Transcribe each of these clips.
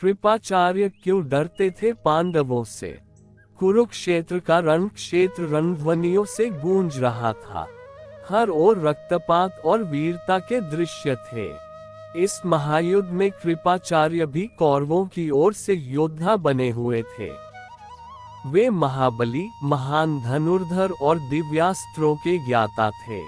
कृपाचार्य क्यों डरते थे पांडवों से? कुरुक्षेत्र का रणक्षेत्र रणध्वनियों से गूंज रहा था। हर ओर रक्तपात और वीरता के दृश्य थे। इस महायुद्ध में कृपाचार्य भी कौरवों की ओर से योद्धा बने हुए थे। वे महाबली, महान धनुर्धर और दिव्यास्त्रों के ज्ञाता थे।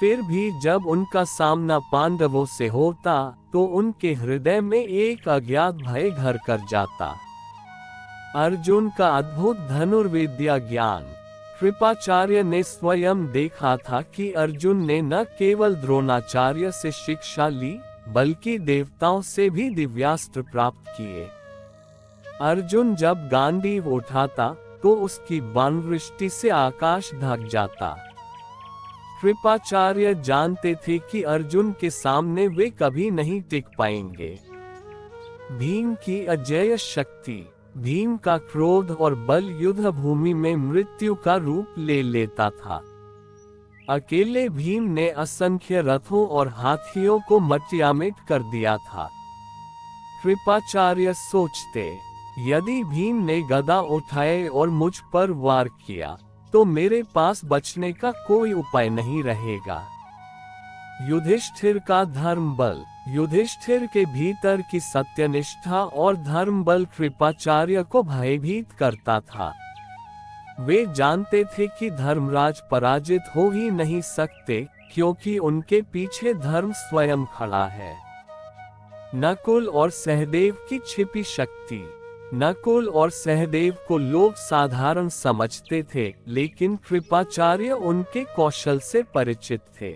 फिर भी जब उनका सामना पांडवों से होता तो उनके हृदय में एक अज्ञात भय घर कर जाता। अर्जुन का अद्भुत धनुर्विद्या ज्ञान। कृपाचार्य ने स्वयं देखा था कि अर्जुन ने न केवल द्रोणाचार्य से शिक्षा ली, बल्कि देवताओं से भी दिव्यास्त्र प्राप्त किए। अर्जुन जब गांडीव उठाता तो उसकी बाणवृष्टि से आकाश ढक जाता। कृपाचार्य जानते थे कि अर्जुन के सामने वे कभी नहीं टिक पाएंगे। भीम की अजेय शक्ति। भीम का क्रोध और बल युद्ध भूमि में मृत्यु का रूप ले लेता था। अकेले भीम ने असंख्य रथों और हाथियों को मटियामेट कर दिया था। कृपाचार्य सोचते, यदि भीम ने गदा उठाए और मुझ पर वार किया तो मेरे पास बचने का कोई उपाय नहीं रहेगा। युधिष्ठिर का धर्म बल। युधिष्ठिर के भीतर की सत्यनिष्ठा और धर्म बल कृपाचार्य को भयभीत करता था। वे जानते थे कि धर्मराज पराजित हो ही नहीं सकते, क्योंकि उनके पीछे धर्म स्वयं खड़ा है। नकुल और सहदेव की छिपी शक्ति। नकुल और सहदेव को लोग साधारण समझते थे, लेकिन कृपाचार्य उनके कौशल से परिचित थे।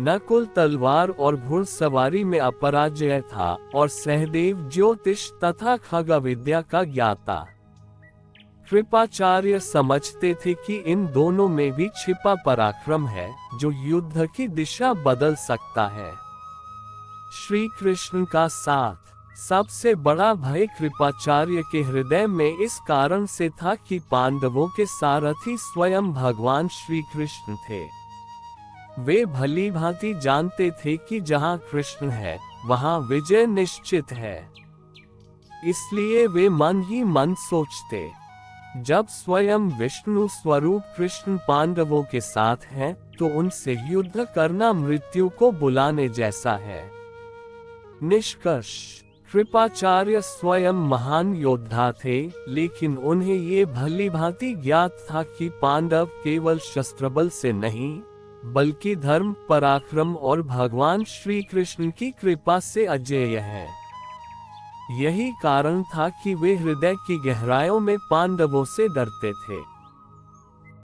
नकुल तलवार और घुड़सवारी में अपराजय था और सहदेव ज्योतिष तथा खग विद्या का ज्ञाता। कृपाचार्य समझते थे कि इन दोनों में भी छिपा पराक्रम है जो युद्ध की दिशा बदल सकता है। श्री कृष्ण का साथ। सबसे बड़ा भय कृपाचार्य के हृदय में इस कारण से था कि पांडवों के सारथी स्वयं भगवान श्री कृष्ण थे। वे भली भांति जानते थे कि जहां कृष्ण है वहां विजय निश्चित है। इसलिए वे मन ही मन सोचते, जब स्वयं विष्णु स्वरूप कृष्ण पांडवों के साथ हैं तो उनसे युद्ध करना मृत्यु को बुलाने जैसा है। निष्कर्ष। कृपाचार्य स्वयं महान योद्धा थे, लेकिन उन्हें ये भली भांति ज्ञात था कि पांडव केवल शस्त्रबल से नहीं, बल्कि धर्म, पराक्रम और भगवान श्री कृष्ण की कृपा से अजेय हैं। यही कारण था कि वे हृदय की गहराइयों में पांडवों से डरते थे।